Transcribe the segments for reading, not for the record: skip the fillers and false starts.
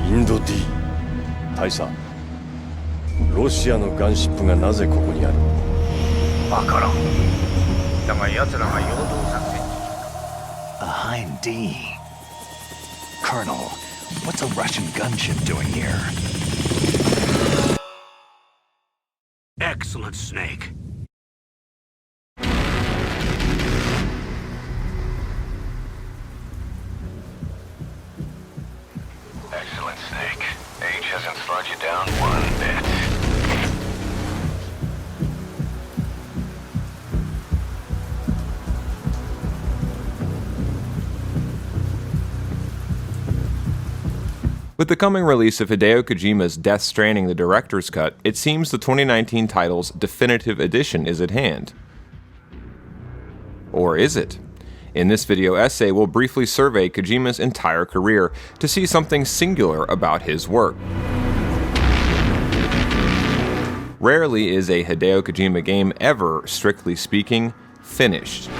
インド D 大佐ロシアのガンシップがなぜここにあるわからんだが奴らが陽動作戦に Behind D Colonel, what's a Russian gunship doing here? Excellent, Snake. Excellent, Snake. Age hasn't slowed you down one bit. With the coming release of Hideo Kojima's Death Stranding the Director's Cut, it seems the 2019 title's definitive edition is at hand. Or is it? In this video essay, we'll briefly survey Kojima's entire career to see something singular about his work. Rarely is a Hideo Kojima game ever, strictly speaking, finished.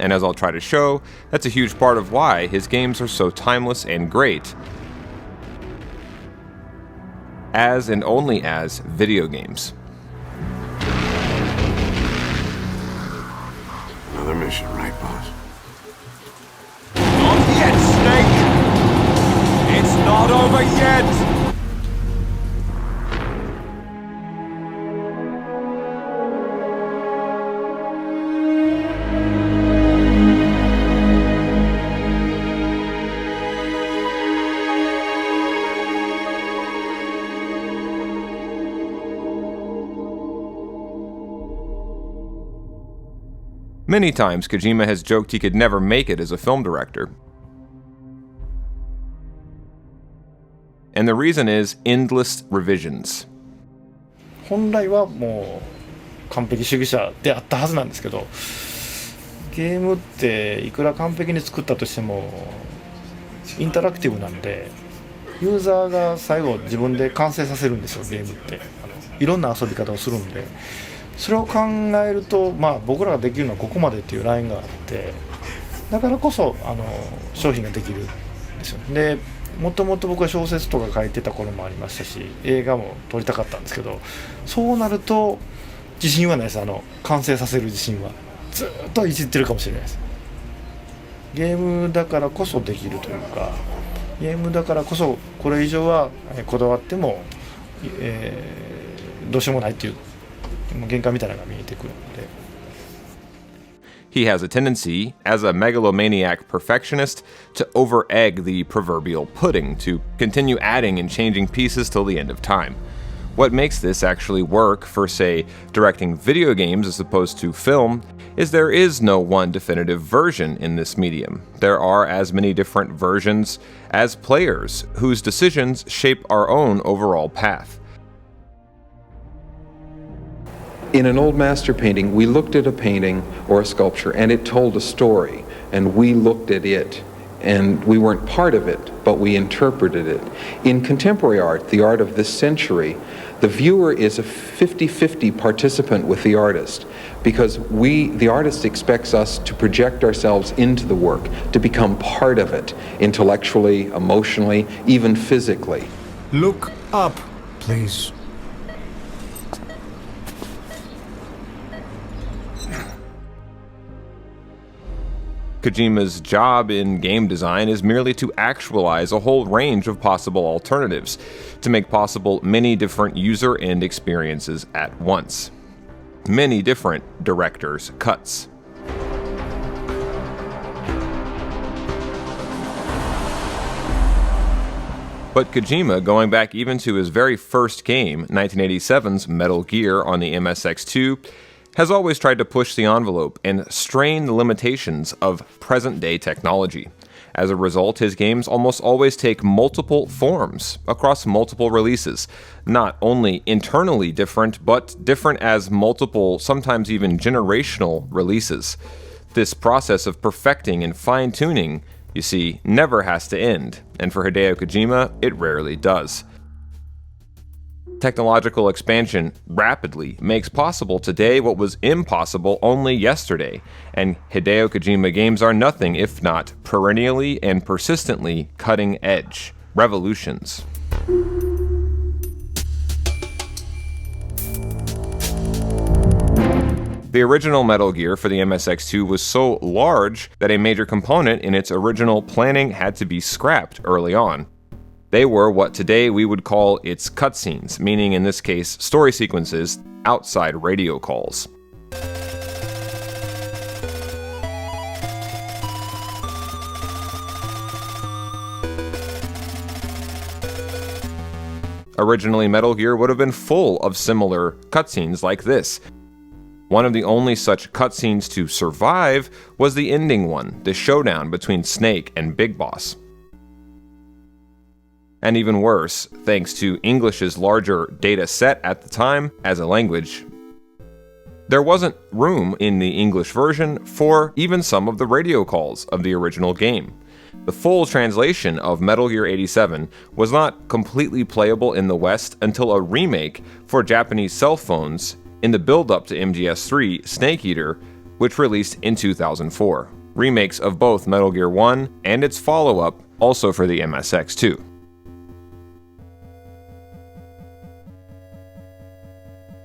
And as I'll try to show, that's a huge part of why his games are so timeless and great, as and only as video games. Another mission, right, boss? Not yet, Snake! It's not over yet! Many times, Kojima has joked he could never make it as a film director. And the reason is endless revisions. 本来はもう完璧主義者であったはずなんですけど、ゲームっていくら完璧に作ったとしてもインタラクティブなんで、ユーザーが最後自分で完成させるんですよ。ゲームっていろんな遊び方をするんで、それを考えると、僕らができるのはここまでっていうラインがあって、だからこそ商品ができるんですよ。で、もともと僕は小説とか書いてた頃もありましたし、映画も撮りたかったんですけど、そうなると自信はないです。完成させる自信はずっといじってるかもしれないです。ゲームだからこそできるというか、ゲームだからこそこれ以上はこだわっても、どうしようもないっていう限界みたいなのが見えてくるので。He has a tendency, as a megalomaniac perfectionist, to over-egg the proverbial pudding, to continue adding and changing pieces till the end of time. What makes this actually work for, say, directing video games as opposed to film, is there is no one definitive version in this medium. There are as many different versions as players, whose decisions shape our own overall path. In an old master painting, we looked at a painting or a sculpture and it told a story, and we looked at it, and we weren't part of it, but we interpreted it. In contemporary art, the art of this century, the viewer is a 50-50 participant with the artist, because the artist expects us to project ourselves into the work, to become part of it, intellectually, emotionally, even physically. Look up, please. Kojima's job in game design is merely to actualize a whole range of possible alternatives, to make possible many different user end experiences at once. Many different director's cuts. But Kojima, going back even to his very first game, 1987's Metal Gear on the MSX2, has always tried to push the envelope and strain the limitations of present-day technology. As a result, his games almost always take multiple forms across multiple releases, not only internally different, but different as multiple, sometimes even generational releases. This process of perfecting and fine-tuning, you see, never has to end, and for Hideo Kojima, it rarely does. Technological expansion rapidly makes possible today what was impossible only yesterday, and Hideo Kojima games are nothing if not perennially and persistently cutting edge. Revolutions. The original Metal Gear for the MSX2 was so large that a major component in its original planning had to be scrapped early on. They were what today we would call its cutscenes, meaning in this case story sequences outside radio calls. Originally, Metal Gear would have been full of similar cutscenes like this. One of the only such cutscenes to survive was the ending one, the showdown between Snake and Big Boss. And even worse, thanks to English's larger data set at the time as a language, there wasn't room in the English version for even some of the radio calls of the original game. The full translation of Metal Gear 87 was not completely playable in the West until a remake for Japanese cell phones in the build-up to MGS3 Snake Eater, which released in 2004. Remakes of both Metal Gear 1 and its follow-up, also for the MSX2.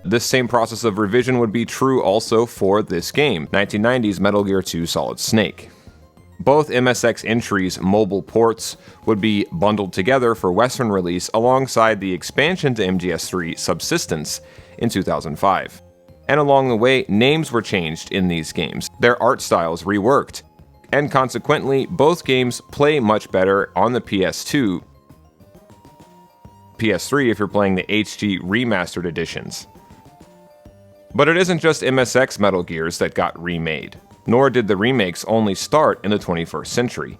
This same process of revision would be true also for this game, 1990's Metal Gear 2 Solid Snake. Both MSX entries' mobile ports would be bundled together for Western release alongside the expansion to MGS3 Subsistence in 2005. And along the way, names were changed in these games, their art styles reworked, and consequently, both games play much better on the PS2, PS3 if you're playing the HD remastered editions. But it isn't just MSX Metal Gears that got remade, nor did the remakes only start in the 21st century.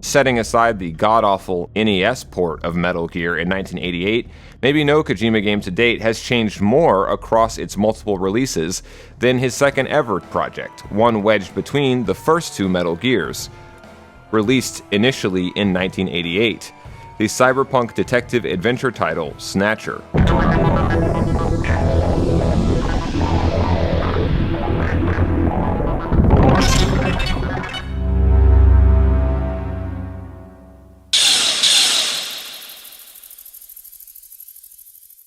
Setting aside the god-awful NES port of Metal Gear in 1988, maybe no Kojima game to date has changed more across its multiple releases than his second ever project, one wedged between the first two Metal Gears. Released initially in 1988, the cyberpunk detective adventure title, Snatcher.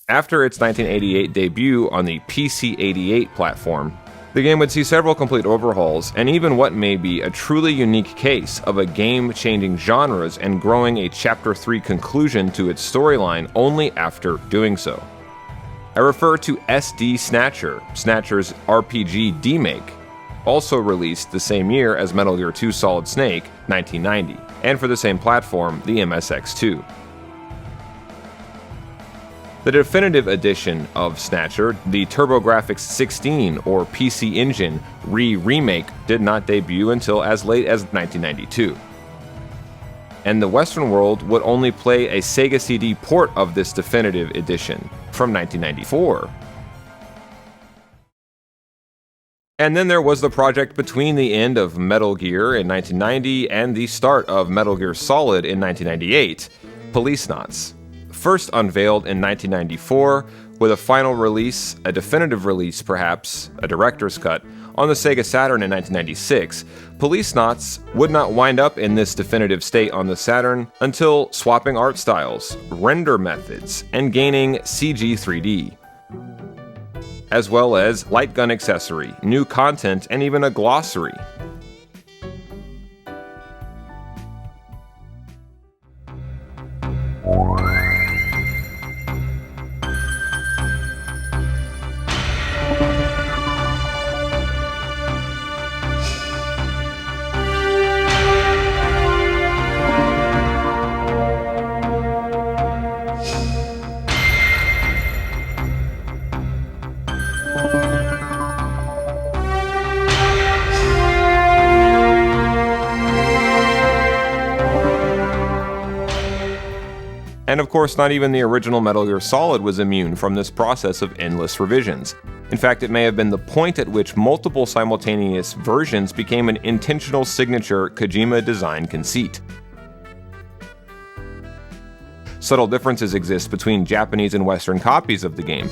After its 1988 debut on the PC-88 platform, the game would see several complete overhauls, and even what may be a truly unique case of a game changing genres and growing a Chapter 3 conclusion to its storyline only after doing so. I refer to SD Snatcher, Snatcher's RPG demake, also released the same year as Metal Gear 2 Solid Snake, 1990, and for the same platform, the MSX2. The definitive edition of Snatcher, the TurboGrafx 16 or PC Engine remake, did not debut until as late as 1992. And the Western world would only play a Sega CD port of this definitive edition from 1994. And then there was the project between the end of Metal Gear in 1990 and the start of Metal Gear Solid in 1998, PoliceNauts. First unveiled in 1994 with a final release, a definitive release perhaps, a director's cut, on the Sega Saturn in 1996, PoliceNauts would not wind up in this definitive state on the Saturn until swapping art styles, render methods, and gaining CG 3D. As well as light gun accessory, new content, and even a glossary. And of course, not even the original Metal Gear Solid was immune from this process of endless revisions. In fact, it may have been the point at which multiple simultaneous versions became an intentional signature Kojima design conceit. Subtle differences exist between Japanese and Western copies of the game.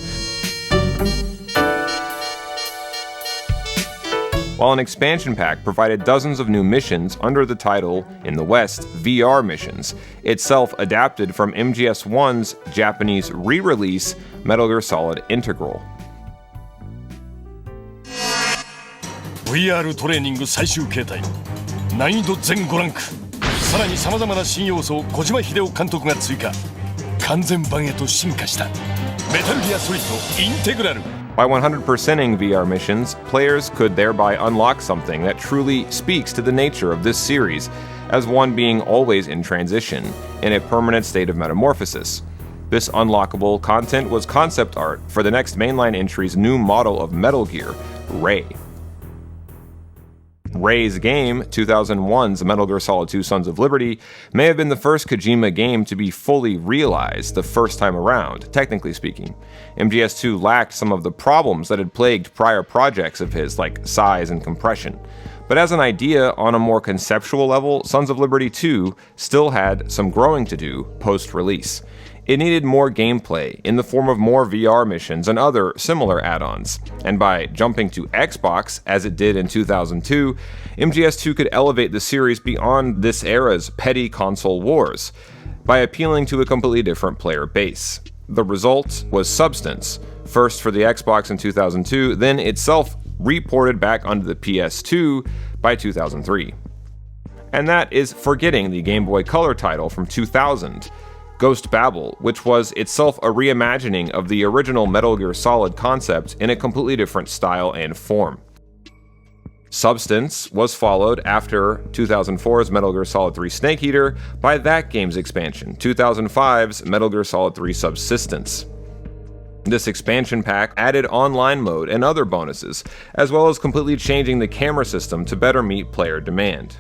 While an expansion pack provided dozens of new missions under the title, in the West, VR missions, itself adapted from MGS1's Japanese re-release, Metal Gear Solid Integral. VR トレーニング最終形態難易度全5ランクさらに様々な新要素を小島秀夫監督が追加完全版へと進化したメタルギアソリッドインテグラル By 100%ing VR missions, players could thereby unlock something that truly speaks to the nature of this series, as one being always in transition, in a permanent state of metamorphosis. This unlockable content was concept art for the next mainline entry's new model of Metal Gear, Ray. Ray's game, 2001's Metal Gear Solid 2 Sons of Liberty, may have been the first Kojima game to be fully realized the first time around, technically speaking. MGS2 lacked some of the problems that had plagued prior projects of his, like size and compression. But as an idea on a more conceptual level, Sons of Liberty 2 still had some growing to do post-release. It needed more gameplay in the form of more VR missions and other similar add-ons, and by jumping to Xbox, as it did in 2002, MGS2 could elevate the series beyond this era's petty console wars, by appealing to a completely different player base. The result was substance, first for the Xbox in 2002, then itself reported back onto the PS2 by 2003. And that is forgetting the Game Boy Color title from 2000, Ghost Babel, which was itself a reimagining of the original Metal Gear Solid concept in a completely different style and form. Substance was followed after 2004's Metal Gear Solid 3 Snake Eater by that game's expansion, 2005's Metal Gear Solid 3 Subsistence. This expansion pack added online mode and other bonuses, as well as completely changing the camera system to better meet player demand.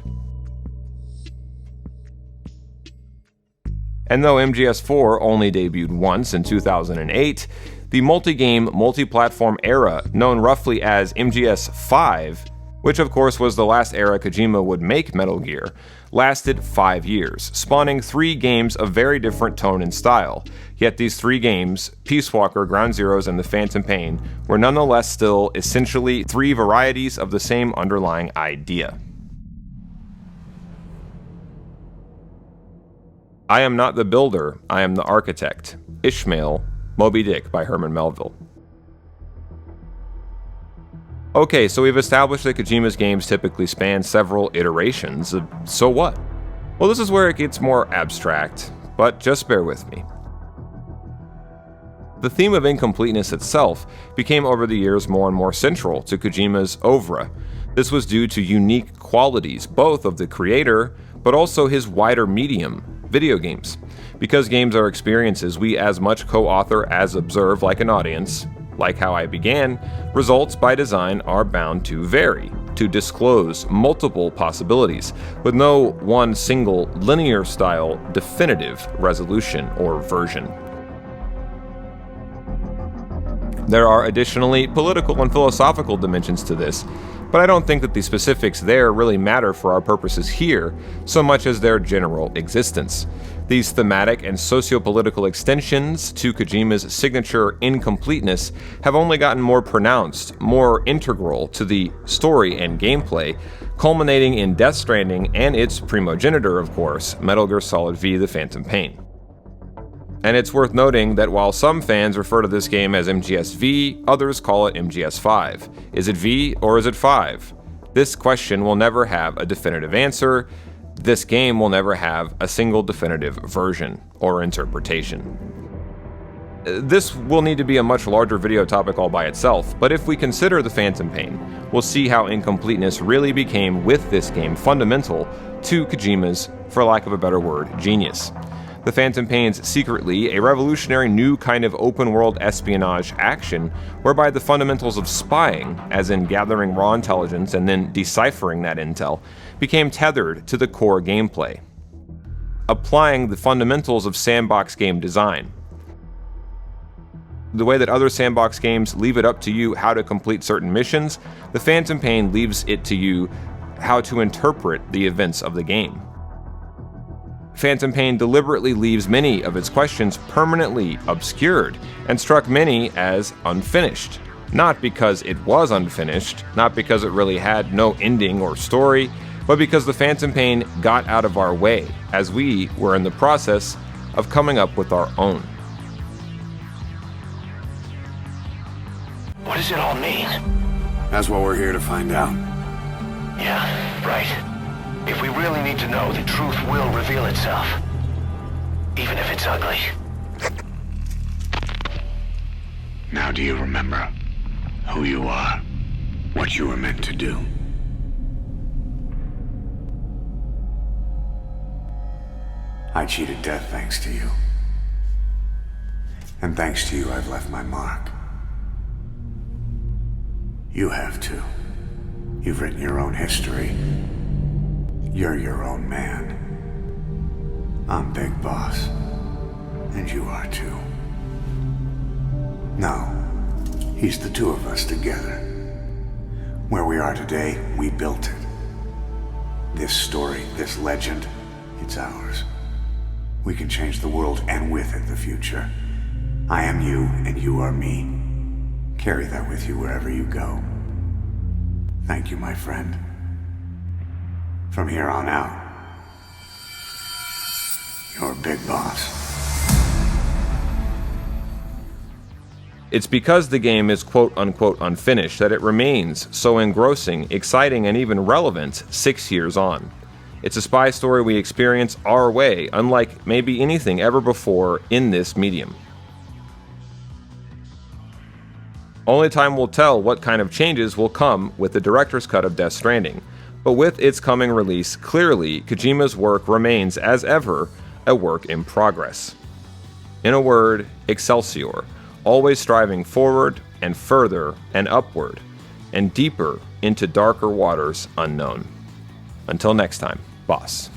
And though MGS4 only debuted once in 2008, the multi-game, multi-platform era, known roughly as MGS5, which of course was the last era Kojima would make Metal Gear, lasted 5 years, spawning 3 games of very different tone and style. Yet these 3 games, Peace Walker, Ground Zeroes, and The Phantom Pain, were nonetheless still essentially 3 varieties of the same underlying idea. I am not the builder, I am the architect. Ishmael, Moby Dick by Herman Melville. Okay, so we've established that Kojima's games typically span several iterations, so what? Well, this is where it gets more abstract, but just bear with me. The theme of incompleteness itself became over the years more and more central to Kojima's oeuvre. This was due to unique qualities, both of the creator, but also his wider medium, video games. Because games are experiences we as much co-author as observe like an audience, like how I began, results by design are bound to vary, to disclose multiple possibilities, with no one single linear style definitive resolution or version. There are additionally political and philosophical dimensions to this, but I don't think that the specifics there really matter for our purposes here, so much as their general existence. These thematic and socio-political extensions to Kojima's signature incompleteness have only gotten more pronounced, more integral to the story and gameplay, culminating in Death Stranding and its primogenitor, of course, Metal Gear Solid V: The Phantom Pain. And it's worth noting that while some fans refer to this game as MGS-V, others call it MGS-5. Is it V or is it 5? This question will never have a definitive answer. This game will never have a single definitive version or interpretation. This will need to be a much larger video topic all by itself, but if we consider The Phantom Pain, we'll see how incompleteness really became, with this game, fundamental to Kojima's, for lack of a better word, genius. The Phantom Pain's secretly a revolutionary new kind of open-world espionage action whereby the fundamentals of spying, as in gathering raw intelligence and then deciphering that intel, became tethered to the core gameplay, applying the fundamentals of sandbox game design. The way that other sandbox games leave it up to you how to complete certain missions, The Phantom Pain leaves it to you how to interpret the events of the game. Phantom Pain deliberately leaves many of its questions permanently obscured and struck many as unfinished. Not because it was unfinished, not because it really had no ending or story, but because the Phantom Pain got out of our way as we were in the process of coming up with our own. What does it all mean? That's what we're here to find out. Yeah, right. If we really need to know, the truth will reveal itself. Even if it's ugly. Now do you remember who you are? What you were meant to do? I cheated death thanks to you. And thanks to you, I've left my mark. You have too. You've written your own history. You're your own man. I'm Big Boss. And you are too. No, he's the two of us together. Where we are today, we built it. This story, this legend, it's ours. We can change the world and with it the future. I am you and you are me. Carry that with you wherever you go. Thank you, my friend. From here on out, you're Big Boss. It's because the game is quote-unquote unfinished that it remains so engrossing, exciting, and even relevant 6 years on. It's a spy story we experience our way, unlike maybe anything ever before in this medium. Only time will tell what kind of changes will come with the director's cut of Death Stranding, but with its coming release, clearly Kojima's work remains, as ever, a work in progress. In a word, Excelsior, always striving forward and further and upward and deeper into darker waters unknown. Until next time, boss.